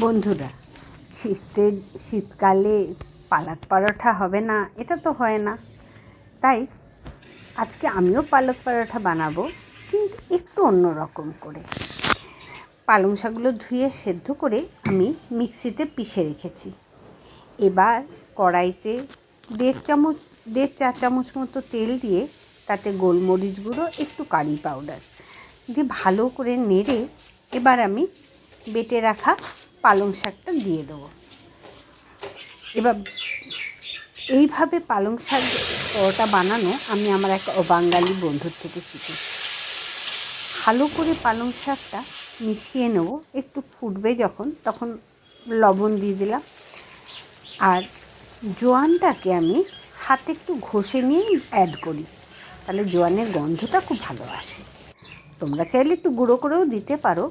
বন্ধুরা, শীতকালে পালক পরোটা হবে না এটা তো হয় না। তাই আজকে আমিও পালক পরোটা বানাবো, কিন্তু একটু অন্য রকম করে। পালং শাকগুলো ধুয়ে সেদ্ধ করে আমি মিক্সিতে পিষে রেখেছি। এবার কড়াইতে দেড় চা চামচ মতো তেল দিয়ে তাতে গোলমরিচ গুঁড়ো, একটু কারি পাউডার দিয়ে ভালো করে নেড়ে এবার আমি বেটে রাখা পালং শাকটা দিয়ে দেবো। এবার এইভাবে পালং শাক পরোটা বানানো আমি আমার এক অবাঙালি বন্ধুর থেকে শিখেছি। ভালো করে পালং শাকটা মিশিয়ে নেব। একটু ফুটবে যখন, তখন লবণ দিয়ে দিলাম। আর জোয়ানটাকে আমি হাতে একটু ঘষে নিয়ে অ্যাড করি, তাহলে জোয়ানের গন্ধটা খুব ভালো আসে। তোমরা চাইলে একটু গুঁড়ো করেও দিতে পারো।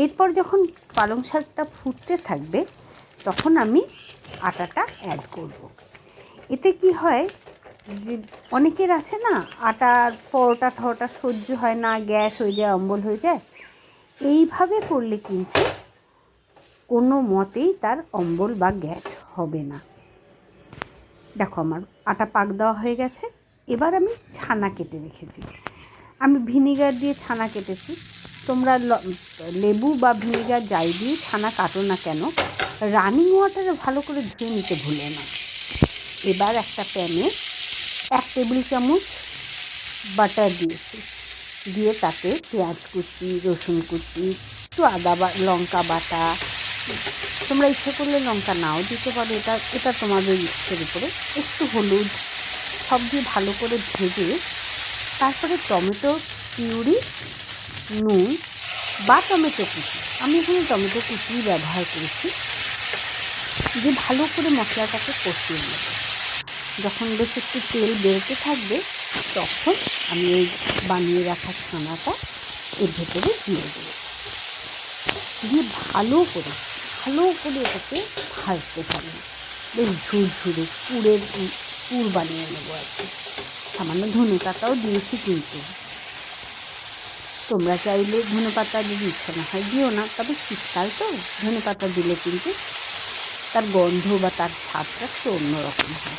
এরপর যখন পালং শাকটা ফুটতে থাকবে তখন আমি আটাটা অ্যাড করব। এতে কি হয়, যে অনেকের আছে না, আটার পরোটা ঠরোটা সহ্য হয় না, গ্যাস হয়ে যায়, অম্বল হয়ে যায়। এইভাবে করলে কিন্তু কোনো মতেই তার অম্বল বা গ্যাস হবে না। দেখো আমার আটা পাক দেওয়া হয়ে গেছে। এবার আমি ছানা কেটে রেখেছি। আমি ভিনিগার দিয়ে ছানা কেটেছি। তোমরা লেবু বা ভিনিগার যাই দিয়ে ছানা কাটো না কেন, রানিং ওয়াটারে ভালো করে ধুয়ে নিতে ভুলে না। এবার একটা প্যানে 1 টেবিল চামচ বাটার দিয়েছি, দিয়ে তাতে পেঁয়াজ কুচি, রসুন কুচি, একটু আদা লঙ্কা বাটা, তোমরা ইচ্ছে করলে লঙ্কা নাও দিতে পারো, এটা তোমাদের ইচ্ছের উপরে, একটু হলুদ সব দিয়ে ভালো করে ভেজে তারপরে টমেটো পিউরি, নুন বা টমেটো কুচি, আমি এখানে টমেটো কুচি ব্যবহার করেছি, দিয়ে ভালো করে মশলাটাকে কষিয়ে নেব। যখন বেশ একটু তেল বেরোতে থাকবে তখন আমি এই বানিয়ে রাখা ছানাটা এর ভেতরে দিয়ে দেবো। দিয়ে ভালো করে এটাকে ভাজতে থাকবে। বেশ ঝুরঝুরে পুর বানিয়ে নেবো আর কি। সামান্য ধনে পাতাও দিয়েছি, কিন্তু তোমরা চাইলে ধনে পাতা যদি ইচ্ছা না হয় দিও না, তবে শীতকাল তো ধনে পাতা দিলে কিন্তু তার গন্ধ বা তার স্বাদটা একটু অন্যরকম হয়।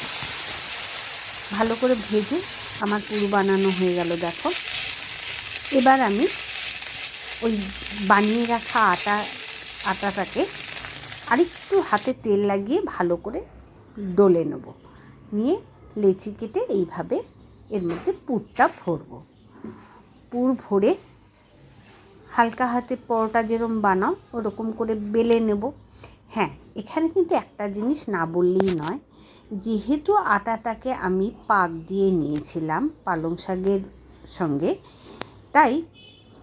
ভালো করে ভেজে আমার পুর বানানো হয়ে গেল। দেখো, এবার আমি ওই বানিয়ে রাখা আটাটাকে আরেকটু হাতে তেল লাগিয়ে ভালো করে ডলে নেব। নিয়ে লেচি কেটে এইভাবে এর মধ্যে পুরটা ভরবো। পুর ভরে হালকা হাতে পরোটা যেরকম বানাও ওরকম করে বেলে নেব। হ্যাঁ, এখানে কিন্তু একটা জিনিস না বললেই নয়, যেহেতু আটাটাকে আমি পাক দিয়ে নিয়েছিলাম পালং শাকের সঙ্গে, তাই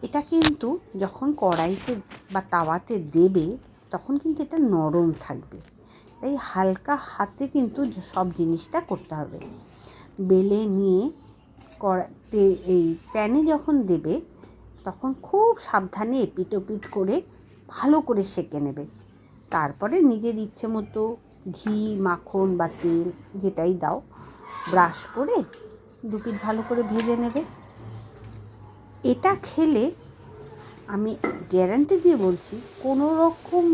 এটা কিন্তু যখন কড়াইতে বা তাওয়াতে দেবে তখন কিন্তু এটা নরম থাকবে। তাই হালকা হাতে কিন্তু সব জিনিসটা করতে হবে। বেলে নিয়ে কড়াইতে এই প্যানে যখন দেবে তখন খুব সাবধানে এপিট ওপিট করে ভালো করে সেঁকে নেবে। তারপরে নিজের ইচ্ছে মতো ঘি, মাখন বা তেল যেটাই দাও ব্রাশ করে দুপিট ভালো করে ভেজে নেবে। এটা খেলে আমি গ্যারান্টি দিয়ে বলছি কোনো রকম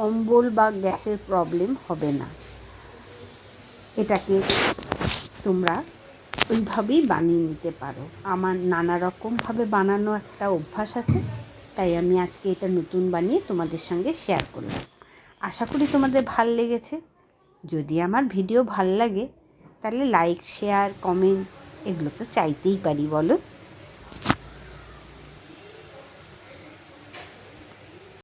অম্বল বা গ্যাসের প্রবলেম হবে না। এটাকে তোমরা ওইভাবেই বানিয়ে নিতে পারো। আমার নানা রকমভাবে বানানো একটা অভ্যাস আছে, তাই আমি আজকে এটা নতুন বানিয়ে তোমাদের সঙ্গে শেয়ার করলাম। আশা করি তোমাদের ভাল লেগেছে। যদি আমার ভিডিও ভাল লাগে তাহলে লাইক, শেয়ার, কমেন্ট এগুলো তো চাইতেই পারি, বলো।